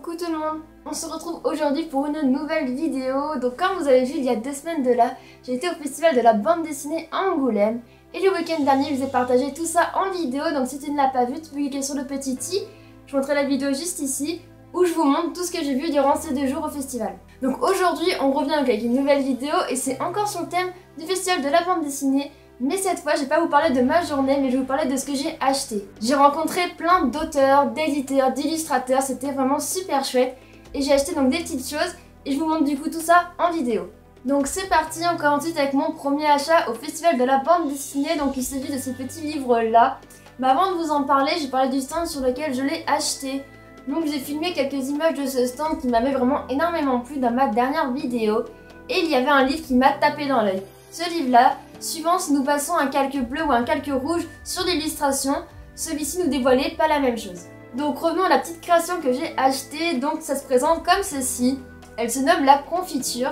Coucou tout le monde, on se retrouve aujourd'hui pour une nouvelle vidéo. Donc comme vous avez vu il y a 2 semaines de là, j'ai été au festival de la bande dessinée à Angoulême. Et le week-end dernier je vous ai partagé tout ça en vidéo, donc si tu ne l'as pas vu, tu peux cliquer sur le petit i. Je montrerai la vidéo juste ici, où je vous montre tout ce que j'ai vu durant ces 2 jours au festival. Donc aujourd'hui on revient avec une nouvelle vidéo et c'est encore sur le thème du festival de la bande dessinée. Mais cette fois, je vais pas vous parler de ma journée, mais je vais vous parler de ce que j'ai acheté. J'ai rencontré plein d'auteurs, d'éditeurs, d'illustrateurs, c'était vraiment super chouette. Et j'ai acheté donc des petites choses, et je vous montre du coup tout ça en vidéo. Donc c'est parti, on commence ensuite avec mon premier achat au festival de la bande dessinée. Donc il s'agit de ces petits livres-là. Mais avant de vous en parler, j'ai parlé du stand sur lequel je l'ai acheté. Donc j'ai filmé quelques images de ce stand qui m'avait vraiment énormément plu dans ma dernière vidéo. Et il y avait un livre qui m'a tapé dans l'œil. Ce livre-là, suivant si nous passons un calque bleu ou un calque rouge sur l'illustration, celui-ci nous dévoilait pas la même chose. Donc revenons à la petite création que j'ai achetée. Donc ça se présente comme ceci. Elle se nomme La Confiture.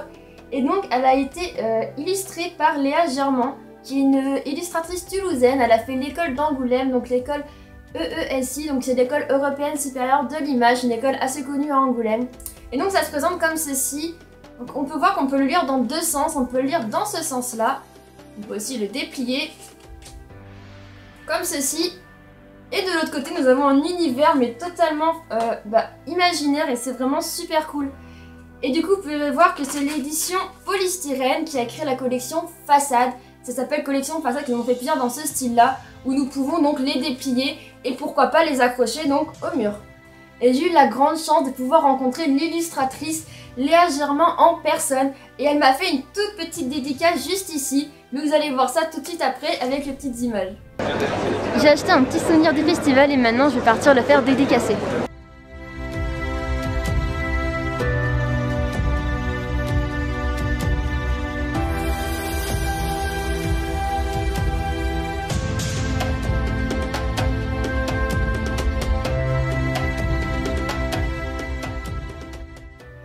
Et donc elle a été illustrée par Léa Germain, qui est une illustratrice toulousaine. Elle a fait l'école d'Angoulême, donc l'école EESI, donc c'est l'école européenne supérieure de l'image, une école assez connue à Angoulême. Et donc ça se présente comme ceci. Donc on peut voir qu'on peut le lire dans 2 sens, on peut le lire dans ce sens-là. On peut aussi le déplier comme ceci. Et de l'autre côté, nous avons un univers mais totalement imaginaire et c'est vraiment super cool. Et du coup, vous pouvez voir que c'est l'édition Polystyrène qui a créé la collection Façade. Ça s'appelle collection Façade, qui nous ont fait plaisir dans ce style-là, où nous pouvons donc les déplier et pourquoi pas les accrocher donc au mur. Et j'ai eu la grande chance de pouvoir rencontrer l'illustratrice Léa Germain en personne. Et elle m'a fait une toute petite dédicace juste ici. Mais vous allez voir ça tout de suite après avec les petites images. J'ai acheté un petit souvenir du festival et maintenant je vais partir le faire dédicacer.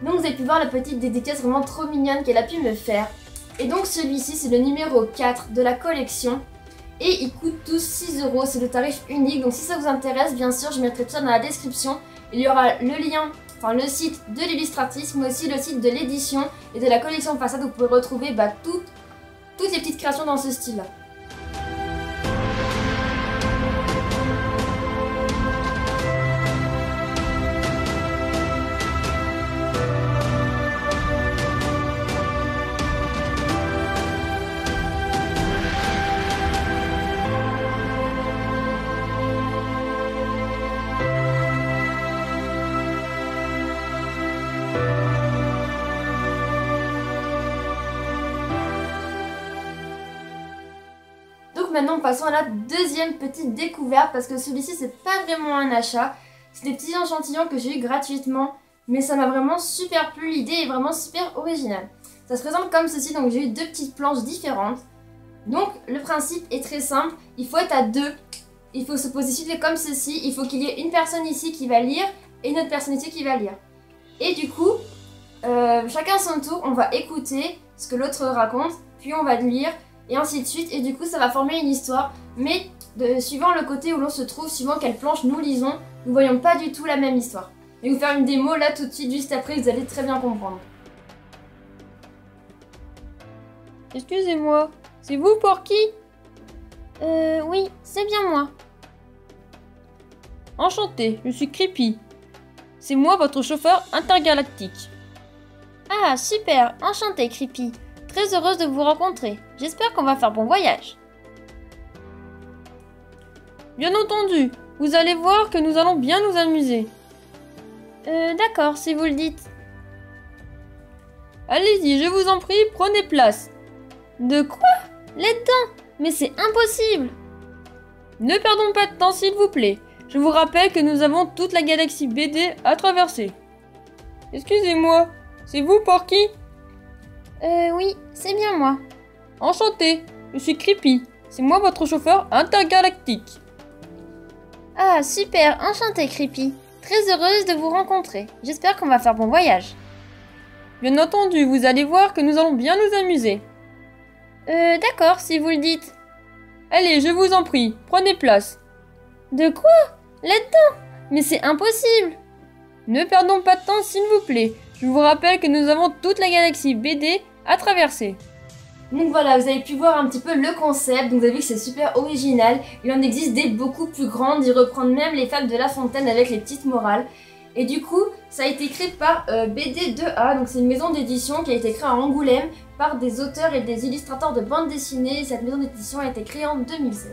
Donc vous avez pu voir la petite dédicace vraiment trop mignonne qu'elle a pu me faire. Et donc celui-ci c'est le numéro 4 de la collection. Et ils coûtent tous 6 €, c'est le tarif unique. Donc si ça vous intéresse, bien sûr, je mettrai tout ça dans la description. Il y aura le lien, enfin le site de l'illustratrice, mais aussi le site de l'édition et de la collection Façade où vous pouvez retrouver toutes les petites créations dans ce style-là. Maintenant passons à la deuxième petite découverte parce que celui-ci c'est pas vraiment un achat, c'est des petits échantillons que j'ai eu gratuitement mais ça m'a vraiment super plu, l'idée est vraiment super originale. Ça se présente comme ceci, donc j'ai eu 2 petites planches différentes. Donc le principe est très simple, il faut être à 2, il faut se positionner comme ceci, il faut qu'il y ait une personne ici qui va lire et une autre personne ici qui va lire. Et du coup, chacun son tour, on va écouter ce que l'autre raconte, puis on va lire. Et ainsi de suite, et du coup ça va former une histoire, mais suivant le côté où l'on se trouve, suivant quelle planche nous lisons, nous voyons pas du tout la même histoire. Je vais vous faire une démo là tout de suite, juste après, vous allez très bien comprendre. Excusez-moi, c'est vous Porky? Oui, c'est bien moi. Enchanté, je suis Creepy. C'est moi votre chauffeur intergalactique. Ah, super, enchanté Creepy. Très heureuse de vous rencontrer. J'espère qu'on va faire bon voyage. Bien entendu, vous allez voir que nous allons bien nous amuser. D'accord, si vous le dites. Allez-y, je vous en prie, prenez place. De quoi? Là-dedans? Mais c'est impossible! Ne perdons pas de temps s'il vous plaît. Je vous rappelle que nous avons toute la galaxie BD à traverser. Excusez-moi, c'est vous Porky? Oui, c'est bien moi. Enchanté, je suis Creepy. C'est moi votre chauffeur intergalactique. Ah, super, enchanté Creepy. Très heureuse de vous rencontrer. J'espère qu'on va faire bon voyage. Bien entendu, vous allez voir que nous allons bien nous amuser. D'accord, si vous le dites. Allez, je vous en prie, prenez place. De quoi? Là-dedans? Mais c'est impossible! Ne perdons pas de temps s'il vous plaît. Je vous rappelle que nous avons toute la galaxie BD à traverser. Donc voilà, vous avez pu voir un petit peu le concept, donc vous avez vu que c'est super original. Il en existe des beaucoup plus grandes, ils reprennent même les fables de La Fontaine avec les petites morales. Et du coup, ça a été créé par BD2A, donc c'est une maison d'édition qui a été créée à Angoulême par des auteurs et des illustrateurs de bande dessinée. Cette maison d'édition a été créée en 2016.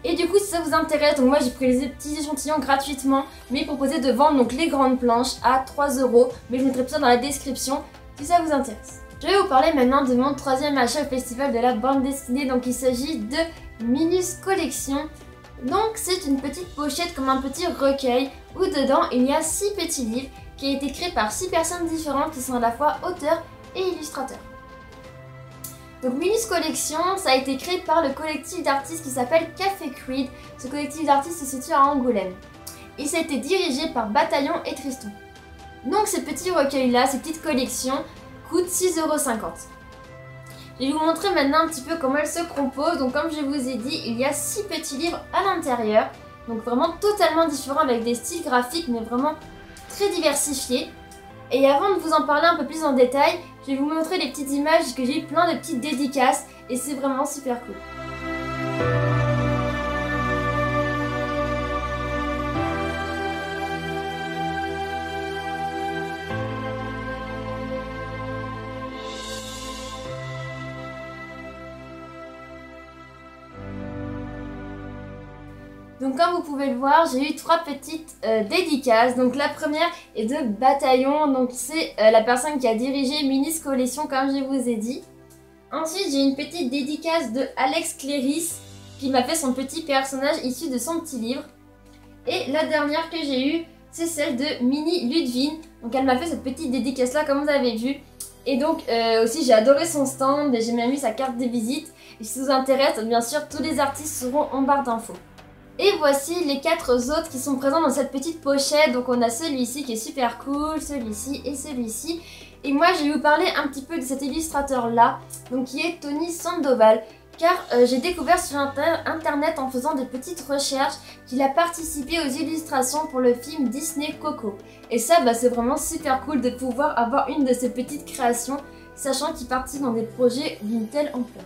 Et du coup, si ça vous intéresse, donc moi j'ai pris les petits échantillons gratuitement, mais ils proposaient de vendre donc les grandes planches à 3 €, mais je mettrai tout ça dans la description si ça vous intéresse. Je vais vous parler maintenant de mon troisième achat au festival de la bande dessinée, donc il s'agit de Minus Collection. Donc c'est une petite pochette comme un petit recueil où dedans il y a 6 petits livres qui ont été créés par 6 personnes différentes qui sont à la fois auteurs et illustrateurs. Donc Minus Collection, ça a été créé par le collectif d'artistes qui s'appelle Café Creed. Ce collectif d'artistes se situe à Angoulême. Et ça a été dirigé par Bataillon et Tristan. Donc ces petits recueils-là, ces petites collections, coûtent 6,50 €. Je vais vous montrer maintenant un petit peu comment elles se composent. Donc comme je vous ai dit, il y a 6 petits livres à l'intérieur. Donc vraiment totalement différents avec des styles graphiques mais vraiment très diversifiés. Et avant de vous en parler un peu plus en détail, je vais vous montrer les petites images que j'ai eu plein de petites dédicaces et c'est vraiment super cool. Donc comme vous pouvez le voir, j'ai eu 3 petites dédicaces. Donc la première est de Bataillon, donc c'est la personne qui a dirigé Minus Collection comme je vous ai dit. Ensuite j'ai une petite dédicace de Alex Cléris qui m'a fait son petit personnage issu de son petit livre. Et la dernière que j'ai eue, c'est celle de Mini Ludwine. Donc elle m'a fait cette petite dédicace là comme vous avez vu. Et donc aussi j'ai adoré son stand et j'ai même eu sa carte de visite. Et si ça vous intéresse, bien sûr tous les artistes seront en barre d'infos. Et voici les 4 autres qui sont présents dans cette petite pochette. Donc on a celui-ci qui est super cool, celui-ci et celui-ci. Et moi je vais vous parler un petit peu de cet illustrateur là, donc qui est Tony Sandoval. Car j'ai découvert sur internet en faisant des petites recherches qu'il a participé aux illustrations pour le film Disney Coco. Et ça c'est vraiment super cool de pouvoir avoir une de ces petites créations, sachant qu'il participe dans des projets d'une telle ampleur.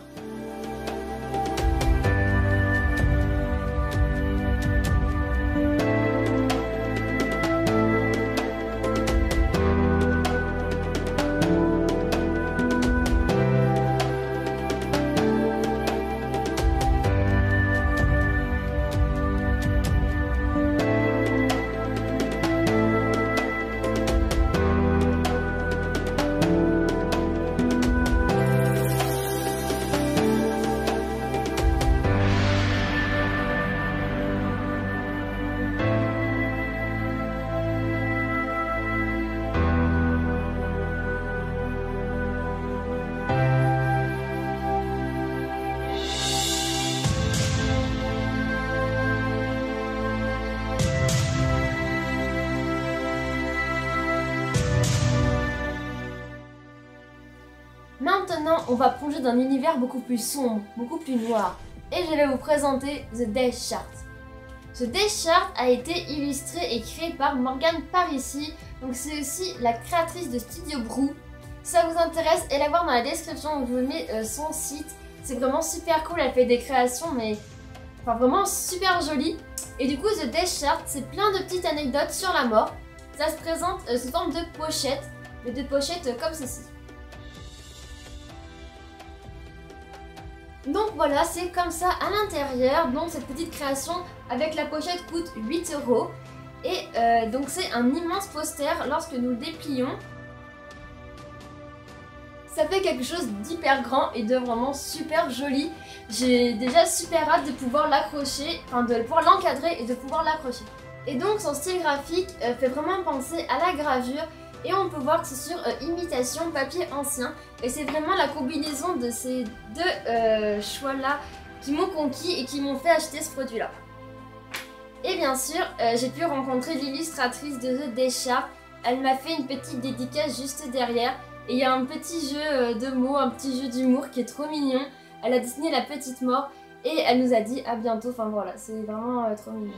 Maintenant, on va plonger dans un univers beaucoup plus sombre, beaucoup plus noir. Et je vais vous présenter The Death Chart. Ce Death Chart a été illustré et créé par Morgane Parisi. Donc c'est aussi la créatrice de Studio Brew. Si ça vous intéresse, allez la voir dans la description, je vous mets son site. C'est vraiment super cool, elle fait des créations mais vraiment super jolies. Et du coup, The Death Chart, c'est plein de petites anecdotes sur la mort. Ça se présente sous forme de pochettes, mais de pochettes comme ceci. Donc voilà, c'est comme ça à l'intérieur. Donc cette petite création avec la pochette coûte 8 €. Et donc c'est un immense poster lorsque nous le déplions. Ça fait quelque chose d'hyper grand et de vraiment super joli. J'ai déjà super hâte de pouvoir l'accrocher, enfin de pouvoir l'encadrer et de pouvoir l'accrocher. Et donc son style graphique fait vraiment penser à la gravure. Et on peut voir que c'est sur imitation papier ancien. Et c'est vraiment la combinaison de ces deux choix-là qui m'ont conquis et qui m'ont fait acheter ce produit-là. Et bien sûr, j'ai pu rencontrer l'illustratrice de The Death Chart. Elle m'a fait une petite dédicace juste derrière. Et il y a un petit jeu de mots, un petit jeu d'humour qui est trop mignon. Elle a dessiné la petite mort et elle nous a dit à bientôt. Enfin voilà, c'est vraiment trop mignon.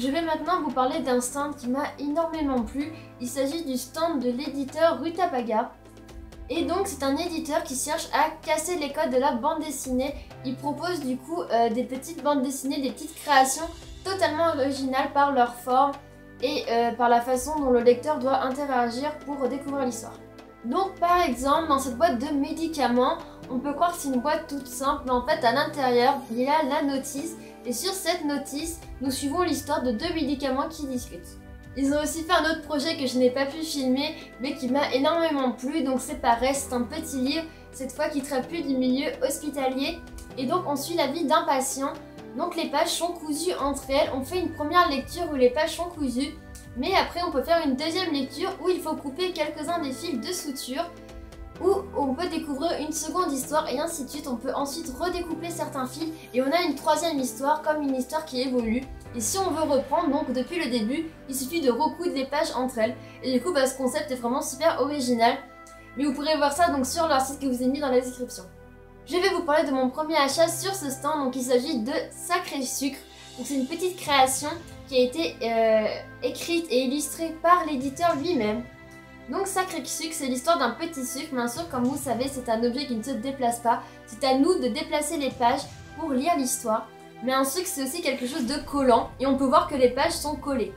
je vais maintenant vous parler d'un stand qui m'a énormément plu. Il s'agit du stand de l'éditeur Rutabaga. Et donc c'est un éditeur qui cherche à casser les codes de la bande dessinée. Il propose du coup des petites bandes dessinées, des petites créations totalement originales par leur forme et par la façon dont le lecteur doit interagir pour découvrir l'histoire. Donc par exemple dans cette boîte de médicaments, on peut croire que c'est une boîte toute simple, mais en fait à l'intérieur il y a la notice et sur cette notice nous suivons l'histoire de 2 médicaments qui discutent. Ils ont aussi fait un autre projet que je n'ai pas pu filmer mais qui m'a énormément plu, donc c'est pareil, c'est un petit livre, cette fois qui traite plus du milieu hospitalier et donc on suit la vie d'un patient. Donc les pages sont cousues entre elles, on fait une première lecture où les pages sont cousues, mais après on peut faire une deuxième lecture où il faut couper quelques-uns des fils de suture, où on peut découvrir une seconde histoire et ainsi de suite. On peut ensuite redécouper certains fils et on a une troisième histoire comme une histoire qui évolue. Et si on veut reprendre donc depuis le début, il suffit de recoudre les pages entre elles. Et du coup ce concept est vraiment super original. Mais vous pourrez voir ça donc sur leur site que je vous ai mis dans la description. Je vais vous parler de mon premier achat sur ce stand, donc il s'agit de Sacré Sucre. Donc c'est une petite création qui a été écrite et illustrée par l'éditeur lui-même. Donc Sacré Sucre, c'est l'histoire d'un petit sucre, bien sûr comme vous savez c'est un objet qui ne se déplace pas. C'est à nous de déplacer les pages pour lire l'histoire. Mais un sucre c'est aussi quelque chose de collant et on peut voir que les pages sont collées.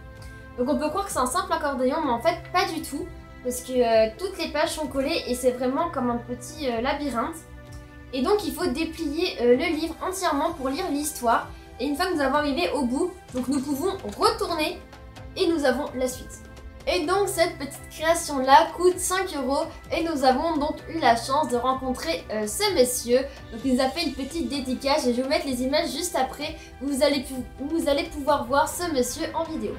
Donc on peut croire que c'est un simple accordéon mais en fait pas du tout. Parce que toutes les pages sont collées et c'est vraiment comme un petit labyrinthe. Et donc il faut déplier le livre entièrement pour lire l'histoire. Et une fois que nous avons arrivé au bout, donc nous pouvons retourner et nous avons la suite. Et donc cette petite création là coûte 5 € et nous avons donc eu la chance de rencontrer ce monsieur. Donc il nous a fait une petite dédicace et je vais vous mettre les images juste après où vous allez pouvoir voir ce monsieur en vidéo.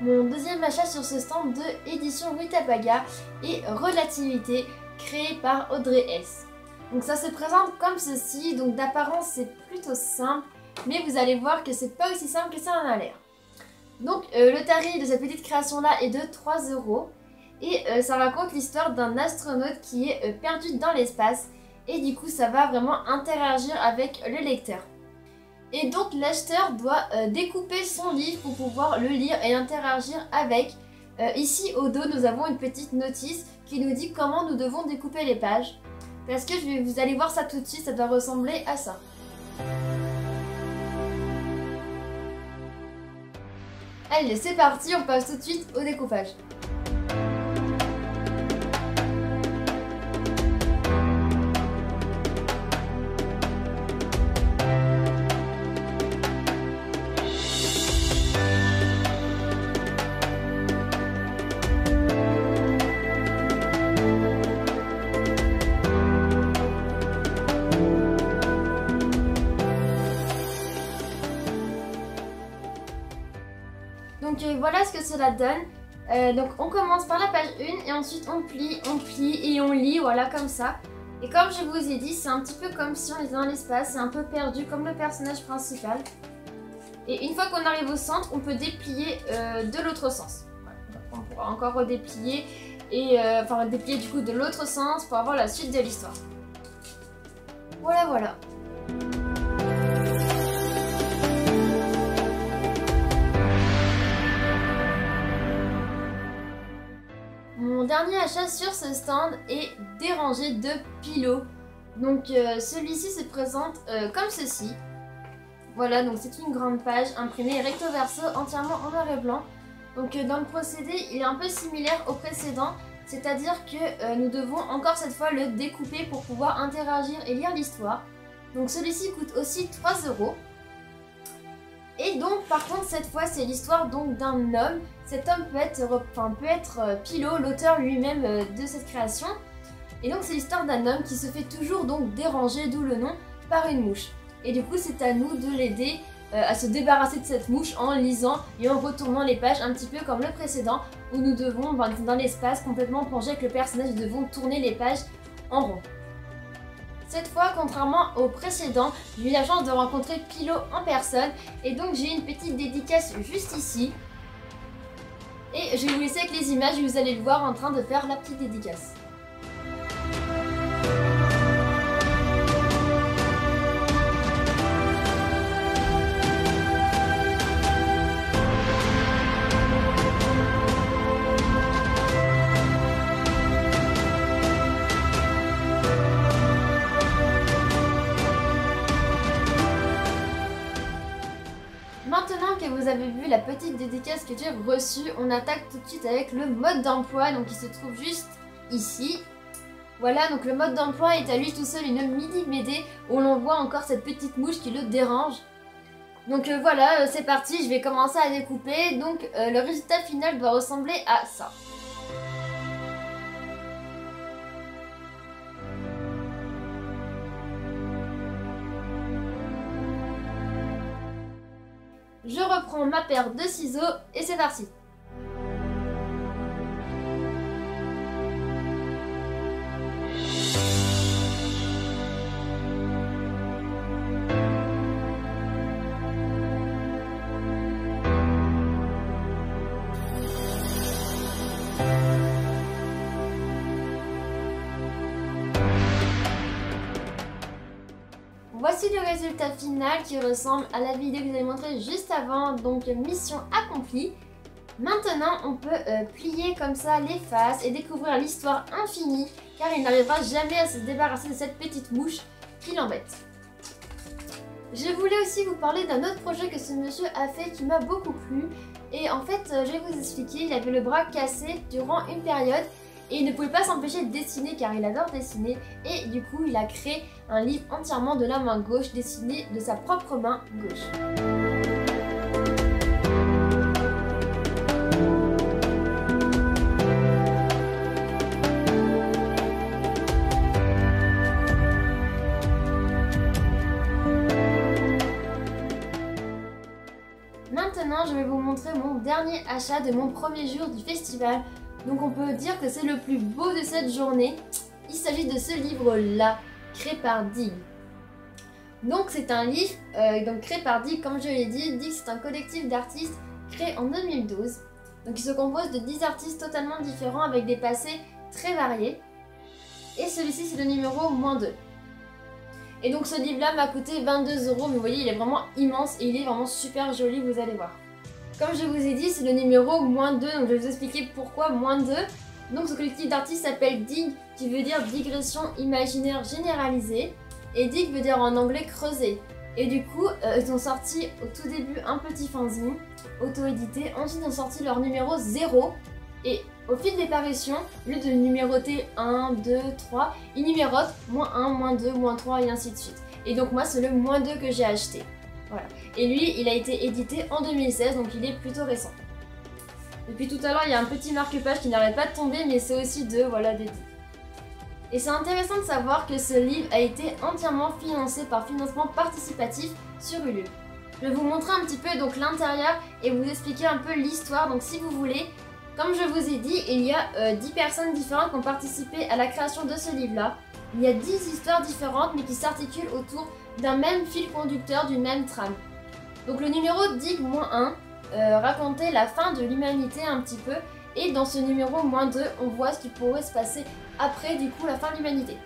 Mon deuxième achat sur ce stand de édition Rutabaga est Relativité, créé par Audrey S. Donc ça se présente comme ceci, donc d'apparence c'est plutôt simple, mais vous allez voir que c'est pas aussi simple que ça en a l'air. Donc le tarif de cette petite création là est de 3 € et ça raconte l'histoire d'un astronaute qui est perdu dans l'espace et du coup ça va vraiment interagir avec le lecteur. Et donc l'acheteur doit découper son livre pour pouvoir le lire et interagir avec. Ici au dos nous avons une petite notice qui nous dit comment nous devons découper les pages. Parce que vous allez voir ça tout de suite, ça doit ressembler à ça. Allez c'est parti, on passe tout de suite au découpage. Donc voilà ce que cela donne. Donc on commence par la page 1 et ensuite on plie et on lit, voilà comme ça. Et comme je vous ai dit, c'est un petit peu comme si on était dans l'espace, c'est un peu perdu comme le personnage principal. Et une fois qu'on arrive au centre, on peut déplier de l'autre sens. Voilà, on pourra encore redéplier et enfin déplier du coup de l'autre sens pour avoir la suite de l'histoire. Voilà voilà. Mon dernier achat sur ce stand est Dérangé de Pilot. Donc celui-ci se présente comme ceci. Voilà, donc c'est une grande page imprimée recto verso entièrement en noir et blanc. Donc dans le procédé, il est un peu similaire au précédent, c'est-à-dire que nous devons encore cette fois le découper pour pouvoir interagir et lire l'histoire. Donc celui-ci coûte aussi 3 €. Et donc par contre cette fois c'est l'histoire donc d'un homme. Cet homme peut être Pilot, l'auteur lui-même de cette création. Et donc c'est l'histoire d'un homme qui se fait toujours donc déranger, d'où le nom, par une mouche. Et du coup c'est à nous de l'aider à se débarrasser de cette mouche en lisant et en retournant les pages, un petit peu comme le précédent où nous devons, dans l'espace complètement plongé avec le personnage, nous devons tourner les pages en rond. Cette fois, contrairement au précédent, j'ai eu la chance de rencontrer Pilo en personne et donc j'ai une petite dédicace juste ici. Et je vais vous laisser avec les images et vous allez le voir en train de faire la petite dédicace. Maintenant que vous avez vu la petite dédicace que j'ai reçue, on attaque tout de suite avec le mode d'emploi, donc il se trouve juste ici. Voilà, donc le mode d'emploi est à lui tout seul une mini BD où l'on voit encore cette petite mouche qui le dérange. Donc voilà, c'est parti, je vais commencer à découper, donc le résultat final doit ressembler à ça. Je reprends ma paire de ciseaux et c'est parti. Voici le résultat final qui ressemble à la vidéo que je vous ai montrée juste avant, donc mission accomplie. Maintenant on peut plier comme ça les faces et découvrir l'histoire infinie car il n'arrivera jamais à se débarrasser de cette petite mouche qui l'embête. Je voulais aussi vous parler d'un autre projet que ce monsieur a fait qui m'a beaucoup plu et en fait je vais vous expliquer, il avait le bras cassé durant une période. Et il ne pouvait pas s'empêcher de dessiner car il adore dessiner et du coup il a créé un livre entièrement de la main gauche dessiné de sa propre main gauche. Maintenant je vais vous montrer mon dernier achat de mon premier jour du festival. Donc on peut dire que c'est le plus beau de cette journée. Il s'agit de ce livre-là, créé par Dig. Donc c'est un livre créé par Dig, comme je l'ai dit. Dig c'est un collectif d'artistes créé en 2012. Donc il se compose de 10 artistes totalement différents avec des passés très variés. Et celui-ci c'est le numéro -2. Et donc ce livre-là m'a coûté 22 €, mais vous voyez il est vraiment immense et il est vraiment super joli, vous allez voir. Comme je vous ai dit, c'est le numéro -2, donc je vais vous expliquer pourquoi -2. Donc ce collectif d'artistes s'appelle Dig, qui veut dire digression imaginaire généralisée. Et Dig veut dire en anglais creuser. Et du coup, ils ont sorti au tout début un petit fanzine, auto-édité. Ensuite, ils ont sorti leur numéro 0. Et au fil des parutions, au lieu de numéroter 1, 2, 3, ils numérotent -1, -2, -3 et ainsi de suite. Et donc moi, c'est le -2 que j'ai acheté. Voilà. Et lui, il a été édité en 2016, donc il est plutôt récent. Depuis tout à l'heure, il y a un petit marque-page qui n'arrête pas de tomber, mais c'est aussi de, voilà, des Dig. Et c'est intéressant de savoir que ce livre a été entièrement financé par financement participatif sur Ulule. Je vais vous montrer un petit peu donc l'intérieur et vous expliquer un peu l'histoire. Donc si vous voulez, comme je vous ai dit, il y a 10 personnes différentes qui ont participé à la création de ce livre-là. Il y a 10 histoires différentes, mais qui s'articulent autour d'un même fil conducteur, d'une même trame. Donc le numéro Dig -1 racontait la fin de l'humanité un petit peu, et dans ce numéro -2, on voit ce qui pourrait se passer après du coup la fin de l'humanité.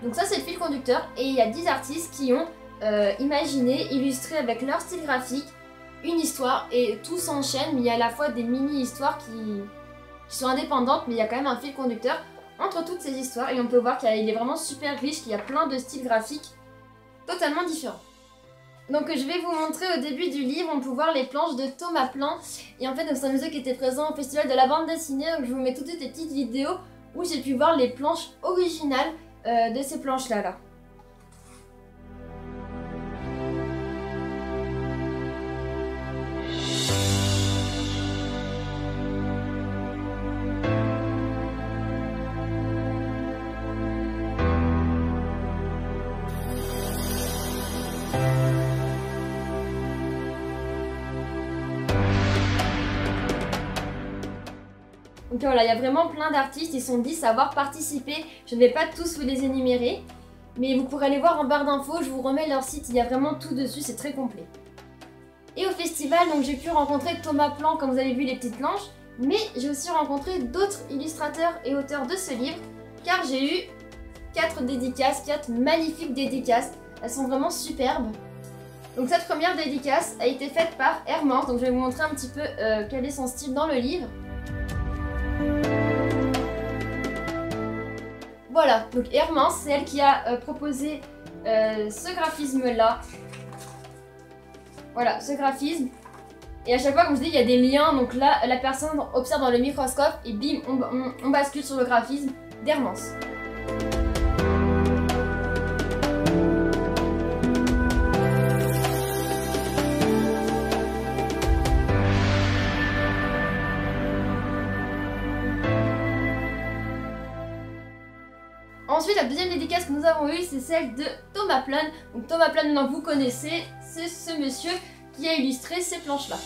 Donc ça c'est le fil conducteur, et il y a 10 artistes qui ont imaginé, illustré avec leur style graphique, une histoire, et tout s'enchaîne, mais il y a à la fois des mini-histoires qui sont indépendantes, mais il y a quand même un fil conducteur entre toutes ces histoires, et on peut voir qu'il est vraiment super riche, qu'il y a plein de styles graphiques totalement différents. Donc je vais vous montrer au début du livre, on peut voir les planches de Thomas Plan. Et en fait c'est un musée qui était présent au festival de la bande dessinée, donc je vous mets toutes des petites vidéos où j'ai pu voir les planches originales de ces planches-là. Là. Donc voilà, il y a vraiment plein d'artistes, ils sont 10 à avoir participé. Je ne vais pas tous vous les énumérer, mais vous pourrez aller voir en barre d'infos, je vous remets leur site, il y a vraiment tout dessus, c'est très complet. Et au festival, donc j'ai pu rencontrer Thomas Plan, comme vous avez vu les petites planches, mais j'ai aussi rencontré d'autres illustrateurs et auteurs de ce livre, car j'ai eu 4 dédicaces, 4 magnifiques dédicaces, elles sont vraiment superbes. Donc cette première dédicace a été faite par Hermance, donc je vais vous montrer un petit peu quel est son style dans le livre. Voilà, donc Hermance, c'est elle qui a proposé ce graphisme-là. Voilà, ce graphisme. Et à chaque fois, comme je dis, il y a des liens. Donc là, la personne observe dans le microscope et bim, on bascule sur le graphisme d'Hermance. Ensuite, la deuxième dédicace que nous avons eue, c'est celle de Thomas Plan. Donc Thomas Plan, maintenant vous connaissez, c'est ce monsieur qui a illustré ces planches-là.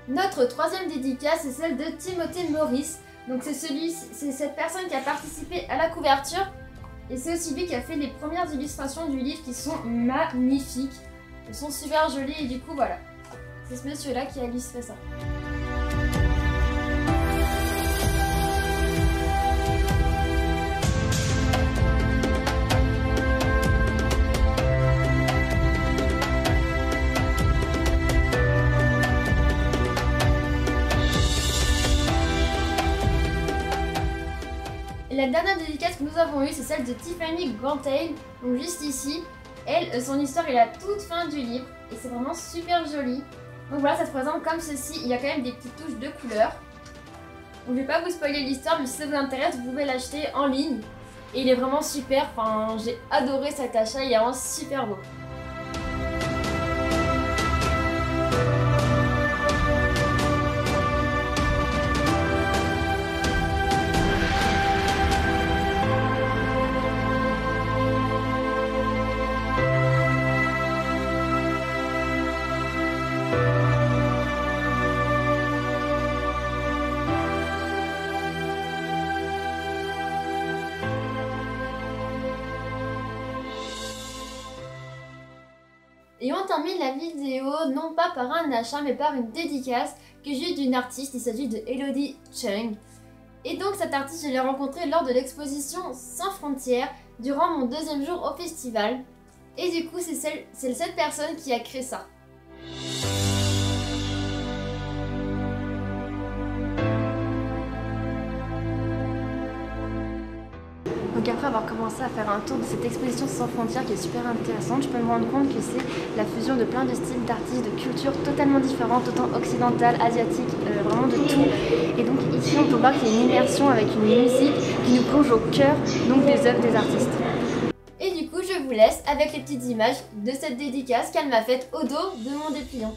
Notre troisième dédicace, c'est celle de Timothée Maurice. Donc c'est cette personne qui a participé à la couverture. Et c'est aussi lui qui a fait les premières illustrations du livre qui sont magnifiques. Elles sont super jolies et du coup voilà, c'est ce monsieur là qui a illustré ça. Et la dernière dédicace que nous avons eue, c'est celle de Tiffany Gantail, donc juste ici. Elle, son histoire est la toute fin du livre et c'est vraiment super joli. Donc voilà, ça se présente comme ceci. Il y a quand même des petites touches de couleur. Donc je vais pas vous spoiler l'histoire, mais si ça vous intéresse, vous pouvez l'acheter en ligne. Et il est vraiment super. Enfin, j'ai adoré cet achat. Il est vraiment super beau. Et on termine la vidéo non pas par un achat mais par une dédicace que j'ai eue d'une artiste, il s'agit de Elodie Chung. Et donc cette artiste je l'ai rencontrée lors de l'exposition Sans Frontières durant mon deuxième jour au festival. Et du coup c'est cette personne qui a créé ça. Donc après avoir commencé à faire un tour de cette exposition Sans Frontières qui est super intéressante, je peux me rendre compte que c'est la fusion de plein de styles d'artistes, de cultures totalement différentes, autant occidentales, asiatiques, vraiment de tout. Et donc ici on peut voir qu'il y a une immersion avec une musique qui nous plonge au cœur donc des œuvres des artistes. Et du coup je vous laisse avec les petites images de cette dédicace qu'elle m'a faite au dos de mon dépliant.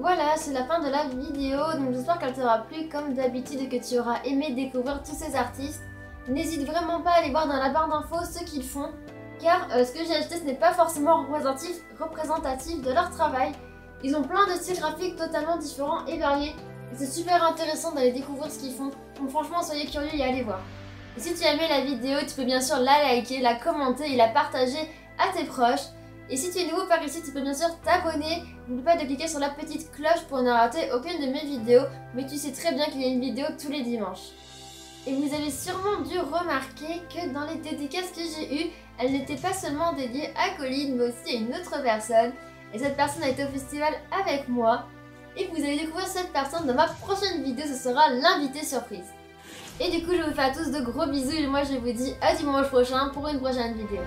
Voilà, c'est la fin de la vidéo, donc j'espère qu'elle t'aura plu comme d'habitude et que tu auras aimé découvrir tous ces artistes. N'hésite vraiment pas à aller voir dans la barre d'infos ce qu'ils font, car ce que j'ai acheté ce n'est pas forcément représentatif de leur travail. Ils ont plein de styles graphiques totalement différents et variés, et c'est super intéressant d'aller découvrir ce qu'ils font, donc franchement soyez curieux et allez voir. Et si tu as aimé la vidéo, tu peux bien sûr la liker, la commenter et la partager à tes proches. Et si tu es nouveau par ici, tu peux bien sûr t'abonner. N'oublie pas de cliquer sur la petite cloche pour ne rater aucune de mes vidéos. Mais tu sais très bien qu'il y a une vidéo tous les dimanches. Et vous avez sûrement dû remarquer que dans les dédicaces que j'ai eues, elles n'étaient pas seulement dédiées à Colline, mais aussi à une autre personne. Et cette personne a été au festival avec moi. Et vous allez découvrir cette personne dans ma prochaine vidéo, ce sera l'invité surprise. Et du coup, je vous fais à tous de gros bisous et moi je vous dis à dimanche prochain pour une prochaine vidéo.